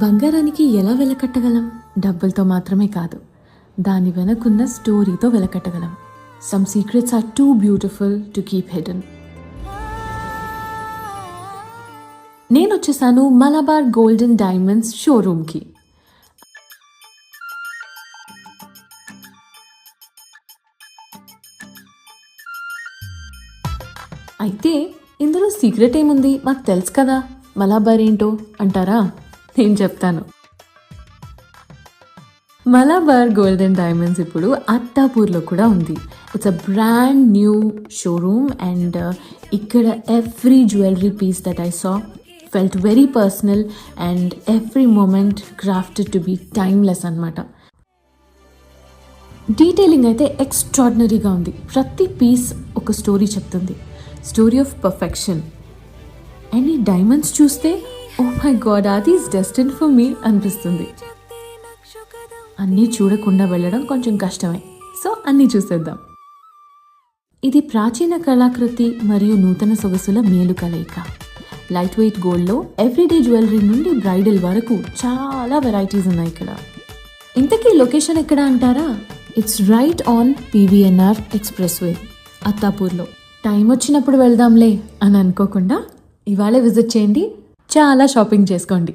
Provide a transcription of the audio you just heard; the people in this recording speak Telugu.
బంగారానికి ఎలా వెలకట్టగలం? డబ్బులతో మాత్రమే కాదు, దాని వెనకున్న స్టోరీతో వెలకట్టగలం. Some secrets are too beautiful to keep hidden. నేను వచ్చేసాను మలబార్ గోల్డ్ అండ్ డైమండ్స్ షోరూమ్కి. అయితే ఇందులో సీక్రెట్ ఏముంది? మాకు తెలుసు కదా మలబార్ ఏంటో అంటారా? నేను చెప్తాను. మలబార్ గోల్డ్ అండ్ డైమండ్స్ ఇప్పుడు అత్తాపూర్లో కూడా ఉంది. It's a brand new showroom and ఇక్కడ every jewellery piece that I saw felt very personal and every moment crafted to be timeless అన్నమాట. డీటెయిలింగ్ అయితే ఎక్స్ట్రాడినరీగా ఉంది. ప్రతి పీస్ ఒక స్టోరీ చెప్తుంది, స్టోరీ ఆఫ్ పర్ఫెక్షన్. అండ్ ఈ డైమండ్స్ చూస్తే ఓ మై గాడ్, అది ఈస్ డెస్టిన్డ్ ఫర్ మీ అనిపిస్తుంది. అన్నీ చూడకుండా వెళ్ళడం కొంచెం కష్టమే, సో అన్నీ చూసేద్దాం. ఇది ప్రాచీన కళాకృతి మరియు నూతన సొగసుల మేలు కలయిక. లైట్ వెయిట్ గోల్డ్లో ఎవ్రీడే జ్యువెలరీ నుండి బ్రైడల్ వరకు చాలా వెరైటీస్ ఉన్నాయి ఇక్కడ. ఇంతకీ లొకేషన్ ఎక్కడ అంటారా? It's right on PVNR expressway అత్తాపూర్లో. టైం వచ్చినప్పుడు వెళ్దాంలే అని అనుకోకుండా ఇవాళే విజిట్ చేయండి, చాలా షాపింగ్ చేసుకోండి.